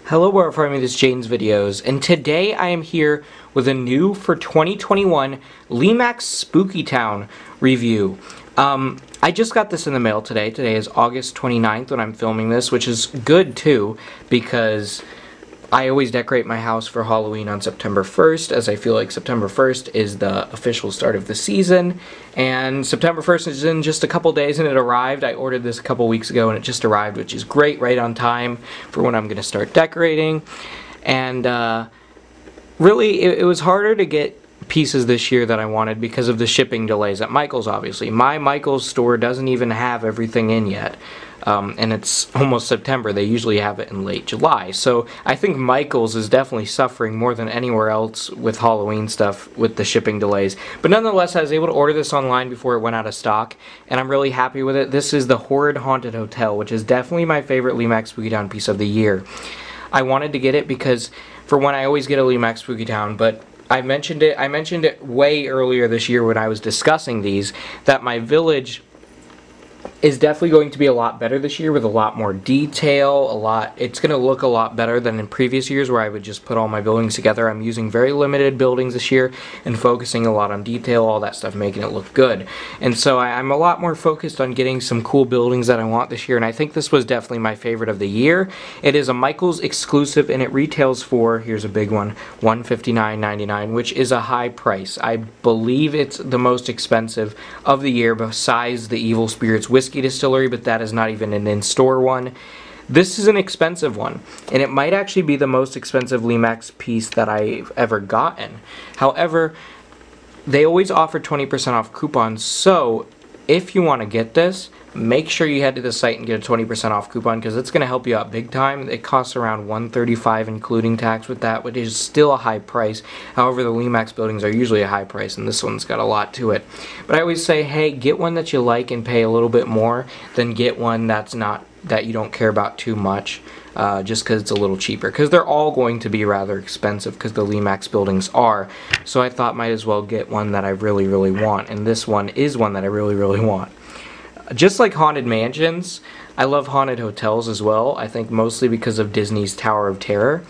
Hello, where from me, this is Jaden's Videos, and today I am here with a new for 2021 Lemax Spooky Town review. I just got this in the mail today. Today is August 29th when I'm filming this, which is good too, because I always decorate my house for Halloween on September 1st, as I feel like September 1st is the official start of the season, and September 1st is in just a couple days and it arrived. I ordered this a couple weeks ago and it just arrived, which is great, right on time for when I'm going to start decorating. And really, it was harder to get pieces this year that I wanted because of the shipping delays at Michael's, obviously. My Michael's store doesn't even have everything in yet. And it's almost September. They usually have it in late July. So I think Michael's is definitely suffering more than anywhere else with Halloween stuff with the shipping delays. But nonetheless, I was able to order this online before it went out of stock, and I'm really happy with it. This is the Horrid Haunted Hotel, which is definitely my favorite Lemax Spooky Town piece of the year. I wanted to get it because, for one, I always get a Lemax Spooky Town, but I mentioned it way earlier this year when I was discussing these, that my village is definitely going to be a lot better this year with a lot more detail. It's going to look a lot better than in previous years where I would just put all my buildings together. I'm using very limited buildings this year and focusing a lot on detail, all that stuff, making it look good. And so I'm a lot more focused on getting some cool buildings that I want this year, and I think this was definitely my favorite of the year. It is a Michael's exclusive, and it retails for, here's a big one, $159.99, which is a high price. I believe it's the most expensive of the year besides the Evil Spirits Whiskey Distillery, but that is not even an in-store one. This is an expensive one, and it might actually be the most expensive Lemax piece that I've ever gotten. However, they always offer 20% off coupons, so if you want to get this, make sure you head to the site and get a 20% off coupon, because it's going to help you out big time. It costs around $135 including tax with that, which is still a high price. However, the Lemax buildings are usually a high price, and this one's got a lot to it. But I always say, hey, get one that you like and pay a little bit more than get one that you don't care about too much, just because it's a little cheaper. Because they're all going to be rather expensive, because the Lemax buildings are. So I thought might as well get one that I really, really want, and this one is one that I really, really want. Just like haunted mansions, I love haunted hotels as well. I think mostly because of Disney's Tower of Terror.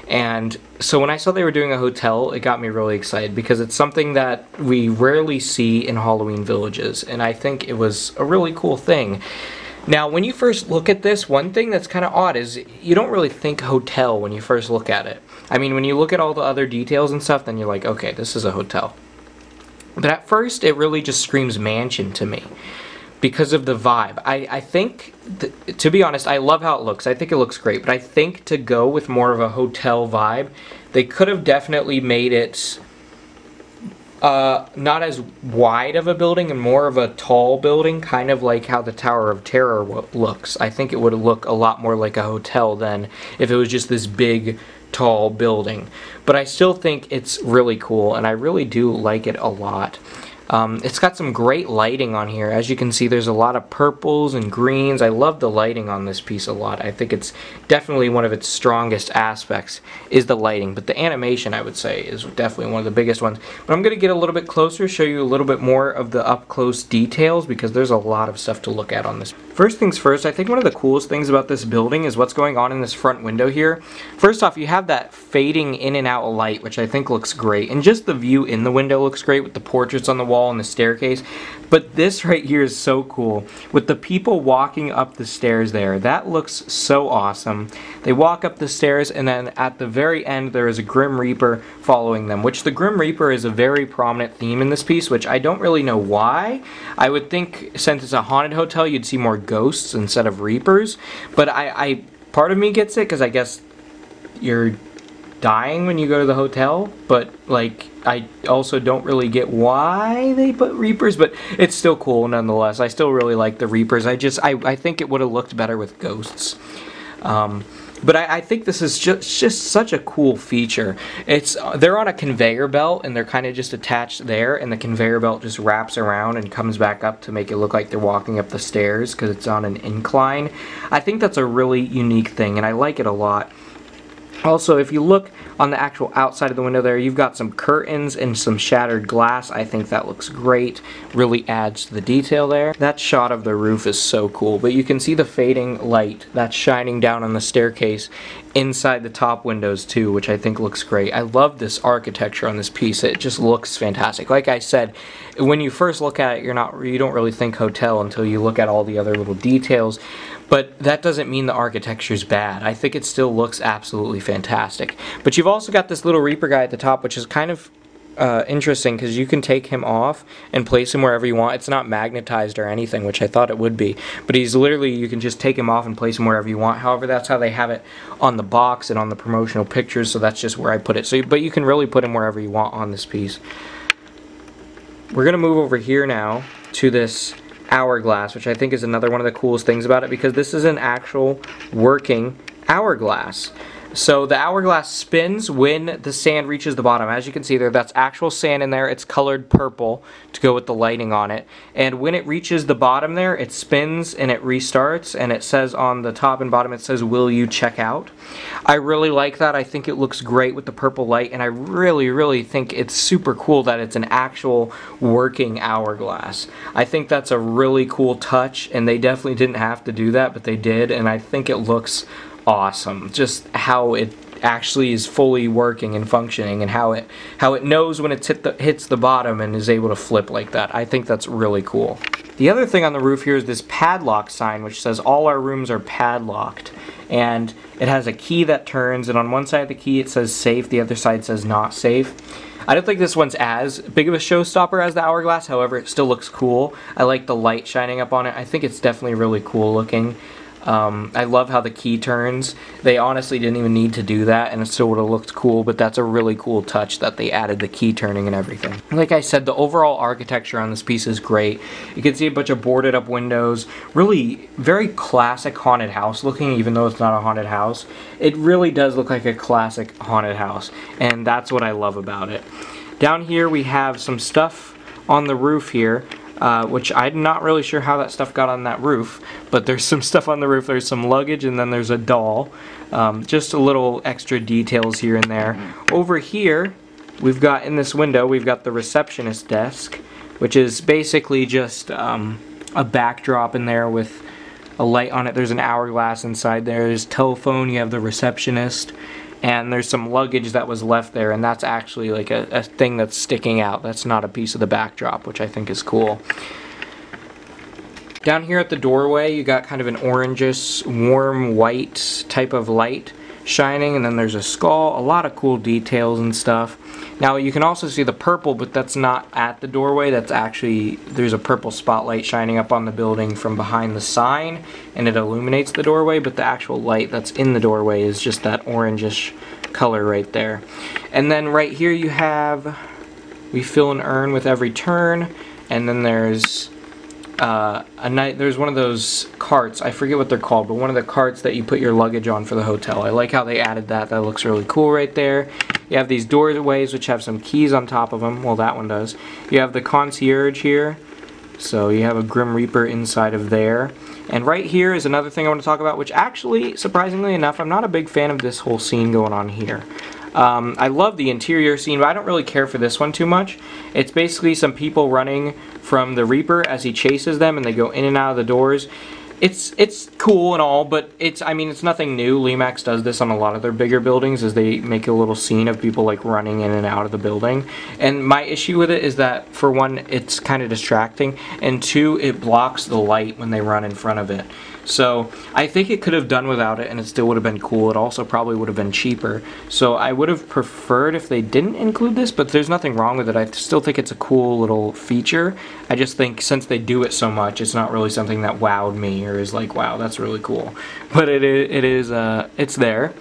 And so when I saw they were doing a hotel, it got me really excited because it's something that we rarely see in Halloween villages, and I think it was a really cool thing. Now, when you first look at this, one thing that's kind of odd is you don't really think hotel when you first look at it. I mean, when you look at all the other details and stuff, then you're like, okay, this is a hotel. But at first, it really just screams mansion to me, because of the vibe. I think, to be honest, I love how it looks. I think it looks great, but I think to go with more of a hotel vibe, they could have definitely made it not as wide of a building and more of a tall building, kind of like how the Tower of Terror looks. I think it would look a lot more like a hotel than if it was just this big, tall building. But I still think it's really cool, and I really do like it a lot. It's got some great lighting on here. As you can see, there's a lot of purples and greens. I love the lighting on this piece a lot. I think it's definitely one of its strongest aspects is the lighting, but the animation, I would say, is definitely one of the biggest ones. But I'm going to get a little bit closer, show you a little bit more of the up-close details, because there's a lot of stuff to look at on this. First things first, I think one of the coolest things about this building is what's going on in this front window here. First off, you have that fading in and out light, which I think looks great, and just the view in the window looks great with the portraits on the wall and the staircase. But this right here is so cool with the people walking up the stairs there. That looks so awesome. They walk up the stairs, and then at the very end there is a Grim Reaper following them, which the Grim Reaper is a very prominent theme in this piece, which I don't really know why. I would think since it's a haunted hotel you'd see more ghosts instead of reapers, but part of me gets it because I guess you're dying when you go to the hotel, but like I also don't really get why they put reapers, but it's still cool nonetheless. I still really like the reapers. I think it would have looked better with ghosts. But I think this is just such a cool feature. They're on a conveyor belt, and they're kind of just attached there, and the conveyor belt just wraps around and comes back up to make it look like they're walking up the stairs because it's on an incline. I think that's a really unique thing, and I like it a lot. Also, if you look on the actual outside of the window there, you've got some curtains and some shattered glass. I think that looks great. Really adds to the detail there. That shot of the roof is so cool, but you can see the fading light that's shining down on the staircase inside the top windows too, which I think looks great. I love this architecture on this piece. It just looks fantastic. Like I said, when you first look at it, you don't really think hotel until you look at all the other little details. But that doesn't mean the architecture's bad. I think it still looks absolutely fantastic. But you've also got this little Reaper guy at the top, which is kind of interesting because you can take him off and place him wherever you want. It's not magnetized or anything, which I thought it would be. But he's literally, you can just take him off and place him wherever you want. However, that's how they have it on the box and on the promotional pictures, so that's just where I put it. So, but you can really put him wherever you want on this piece. We're going to move over here now to this hourglass, which I think is another one of the coolest things about it, because this is an actual working hourglass. So the hourglass spins when the sand reaches the bottom. As you can see there, that's actual sand in there. It's colored purple to go with the lighting on it. And when it reaches the bottom there, it spins and it restarts, and it says on the top and bottom, it says, "Will you check out?" I really like that. I think it looks great with the purple light, and I really think it's super cool that it's an actual working hourglass. I think that's a really cool touch, and they definitely didn't have to do that, but they did, and I think it looks awesome. Just how it actually is fully working and functioning, and how it knows when it hits the bottom and is able to flip like that. I think that's really cool. The other thing on the roof here is this padlock sign, which says all our rooms are padlocked, and it has a key that turns, and on one side of the key it says safe, the other side says not safe. I don't think this one's as big of a showstopper as the hourglass, however it still looks cool. I like the light shining up on it. I think it's definitely really cool looking. I love how the key turns. They honestly didn't even need to do that, and it still would have looked cool, but that's a really cool touch that they added the key turning and everything. Like I said, the overall architecture on this piece is great. You can see a bunch of boarded up windows, really very classic haunted house looking, even though it's not a haunted house. It really does look like a classic haunted house, and that's what I love about it. Down here we have some stuff on the roof here, which I'm not really sure how that stuff got on that roof, but there's some stuff on the roof. There's some luggage, and then there's a doll. Just a little extra details here and there. Over here, we've got, in this window, we've got the Receptionist Desk, which is basically just a backdrop in there with a light on it. There's an hourglass inside there. There's a telephone, you have the receptionist, and there's some luggage that was left there, and that's actually like a thing that's sticking out. That's not a piece of the backdrop, which I think is cool. Down here at the doorway, you got kind of an orangish, warm white type of light shining, and then there's a skull, a lot of cool details and stuff. Now you can also see the purple, but that's not at the doorway. That's actually, there's a purple spotlight shining up on the building from behind the sign, and it illuminates the doorway, but the actual light that's in the doorway is just that orangish color right there. And then right here you have, we fill an urn with every turn, and then there's there's one of those carts, I forget what they're called, but one of the carts that you put your luggage on for the hotel. I like how they added that. That looks really cool right there. You have these doorways which have some keys on top of them. Well, that one does. You have the concierge here, so you have a Grim Reaper inside of there. And right here is another thing I want to talk about, which actually, surprisingly enough, I'm not a big fan of this whole scene going on here. I love the interior scene, but I don't really care for this one too much. It's basically some people running from the Reaper as he chases them, and they go in and out of the doors. It's cool and all, but it's nothing new. Lemax does this on a lot of their bigger buildings, as they make a little scene of people like running in and out of the building. And my issue with it is that, for one, it's kind of distracting, and two, it blocks the light when they run in front of it. So I think it could have done without it, and it still would have been cool. It also probably would have been cheaper. So I would have preferred if they didn't include this, but there's nothing wrong with it. I still think it's a cool little feature. I just think since they do it so much, it's not really something that wowed me or is like, wow, that's really cool. But it's there.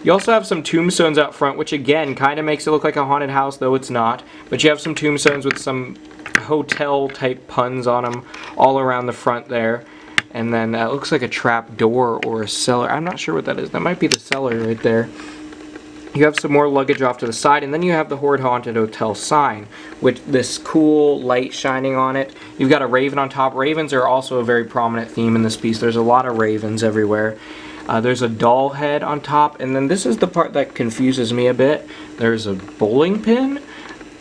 You also have some tombstones out front, which again kind of makes it look like a haunted house, though it's not. But you have some tombstones with some hotel type puns on them all around the front there. And then it looks like a trap door or a cellar. I'm not sure what that is. That might be the cellar right there. You have some more luggage off to the side, and then you have the Horrid Haunted Hotel sign with this cool light shining on it. You've got a raven on top. Ravens are also a very prominent theme in this piece. There's a lot of ravens everywhere. There's a doll head on top, and then this is the part that confuses me a bit. There's a bowling pin.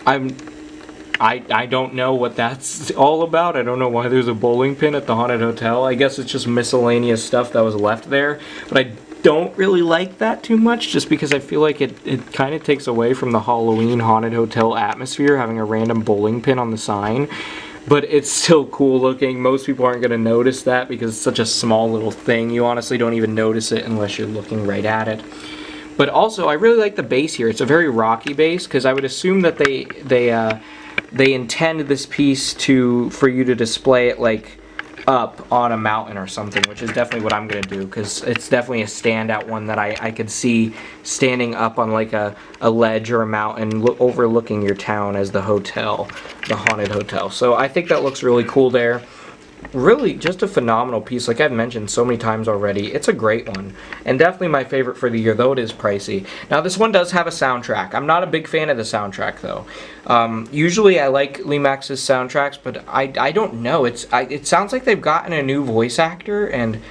I don't know what that's all about. I don't know why there's a bowling pin at the Haunted Hotel. I guess it's just miscellaneous stuff that was left there. But I don't really like that too much, just because I feel like it kind of takes away from the Halloween Haunted Hotel atmosphere, having a random bowling pin on the sign. But it's still cool looking. Most people aren't going to notice that because it's such a small little thing. You honestly don't even notice it unless you're looking right at it. But also, I really like the base here. It's a very rocky base, because I would assume that they intend this piece for you to display it like up on a mountain or something, which is definitely what I'm gonna do, because it's definitely a standout one that I could see standing up on like a ledge or a mountain overlooking your town as the hotel, the Haunted Hotel. So I think that looks really cool there. Really just a phenomenal piece. Like I've mentioned so many times already, it's a great one, and definitely my favorite for the year, though it is pricey. Now this one does have a soundtrack. I'm not a big fan of the soundtrack though. Usually I like Lemax's soundtracks, but I don't know. It sounds like they've gotten a new voice actor, and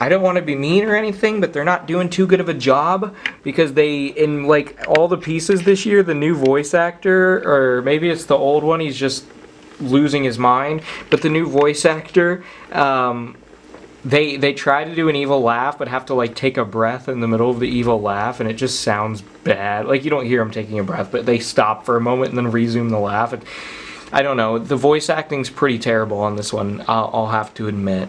I don't want to be mean or anything, but they're not doing too good of a job, because in like all the pieces this year, the new voice actor, or maybe it's the old one, he's just losing his mind, but the new voice actor, they try to do an evil laugh but have to like take a breath in the middle of the evil laugh, and it just sounds bad. Like you don't hear them taking a breath, but they stop for a moment and then resume the laugh. I don't know, the voice acting's pretty terrible on this one, I'll have to admit.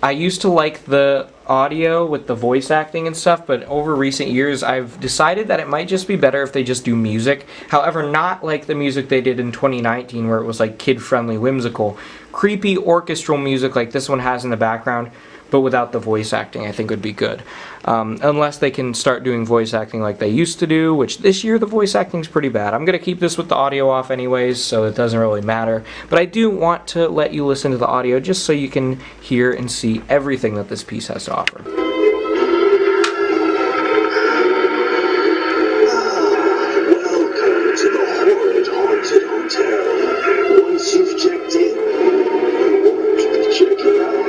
I used to like the audio with the voice acting and stuff, but over recent years I've decided that it might just be better if they just do music. However, not like the music they did in 2019 where it was like kid-friendly, whimsical, creepy orchestral music like this one has in the background, but without the voice acting I think would be good. Unless they can start doing voice acting like they used to do, which this year the voice acting's pretty bad. I'm going to keep this with the audio off anyways, so it doesn't really matter. But I do want to let you listen to the audio just so you can hear and see everything that this piece has to offer. Welcome to the Horrid Haunted Hotel. Once you've checked in, you won't be checking out.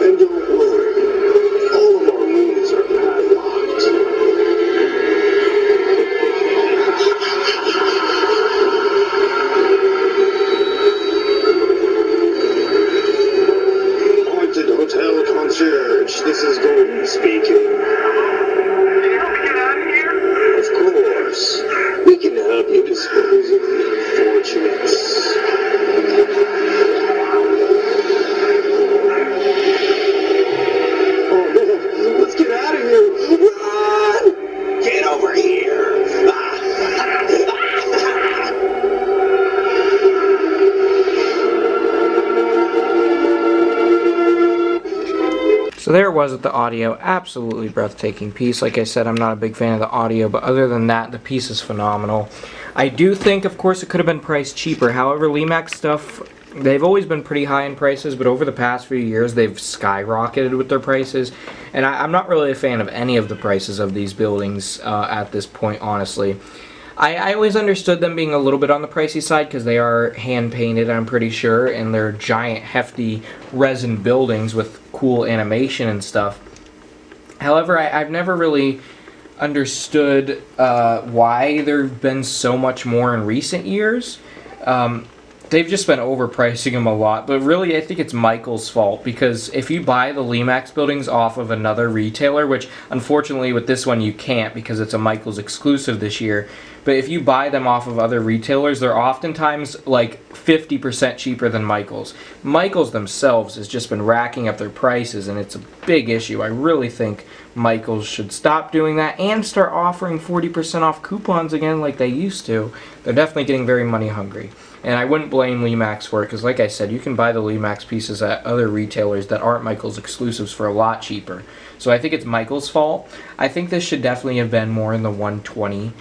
And don't worry, all of our rooms are padlocked. Haunted Hotel Concierge, this is Golden speaking. Can you help me get out of here? Of course, we can help you dispose of the unfortunates. Oh man, let's get out of here! Run! Get over here! So there it was with the audio. Absolutely breathtaking piece. Like I said, I'm not a big fan of the audio, but other than that, the piece is phenomenal. I do think, of course, it could have been priced cheaper. However, Lemax stuff, they've always been pretty high in prices, but over the past few years, they've skyrocketed with their prices. And I'm not really a fan of any of the prices of these buildings at this point, honestly. I always understood them being a little bit on the pricey side because they are hand-painted, I'm pretty sure, and they're giant, hefty resin buildings with cool animation and stuff. However, I've never really understood why there have been so much more in recent years. They've just been overpricing them a lot, but really I think it's Michael's fault, because if you buy the Lemax buildings off of another retailer, which unfortunately with this one you can't because it's a Michael's exclusive this year, but if you buy them off of other retailers, they're oftentimes like 50% cheaper than Michael's. Michael's themselves has just been racking up their prices, and it's a big issue. I really think Michael's should stop doing that and start offering 40% off coupons again like they used to. They're definitely getting very money hungry. And I wouldn't blame Lemax for it, because like I said, you can buy the Lemax pieces at other retailers that aren't Michael's exclusives for a lot cheaper. So I think it's Michael's fault. I think this should definitely have been more in the $120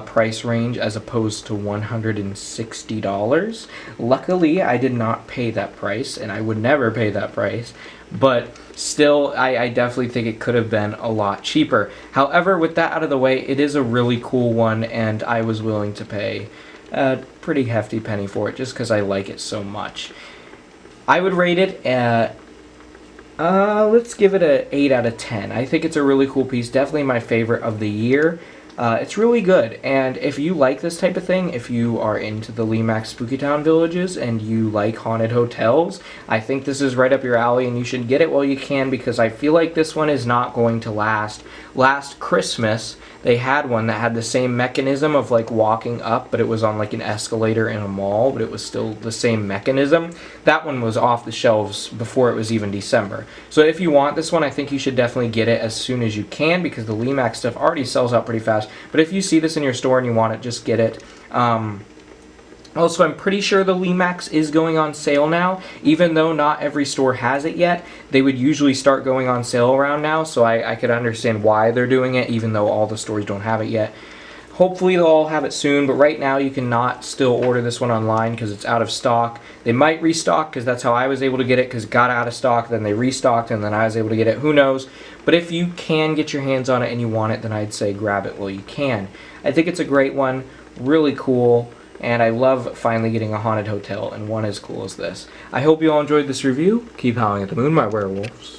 price range as opposed to $160. Luckily, I did not pay that price, and I would never pay that price. But still, I definitely think it could have been a lot cheaper. However, with that out of the way, it is a really cool one, and I was willing to pay a pretty hefty penny for it just because I like it so much. I would rate it let's give it a 8 out of 10. I think it's a really cool piece, definitely my favorite of the year. It's really good, and if you like this type of thing, if you are into the Lemax Spooky Town villages and you like haunted hotels, I think this is right up your alley and you should get it while you can, because I feel like this one is not going to last. Last Christmas, they had one that had the same mechanism of like walking up, but it was on like an escalator in a mall, but it was still the same mechanism. That one was off the shelves before it was even December. So if you want this one, I think you should definitely get it as soon as you can, because the Lemax stuff already sells out pretty fast. But if you see this in your store and you want it, just get it. Also, I'm pretty sure the Lemax is going on sale now. Even though not every store has it yet, they would usually start going on sale around now, so I could understand why they're doing it, even though all the stores don't have it yet. Hopefully they'll all have it soon, but right now you cannot still order this one online because it's out of stock. They might restock, because that's how I was able to get it, because it got out of stock, then they restocked, and then I was able to get it. Who knows? But if you can get your hands on it and you want it, then I'd say grab it while you can. I think it's a great one, really cool, and I love finally getting a haunted hotel, and one as cool as this. I hope you all enjoyed this review. Keep howling at the moon, my werewolves.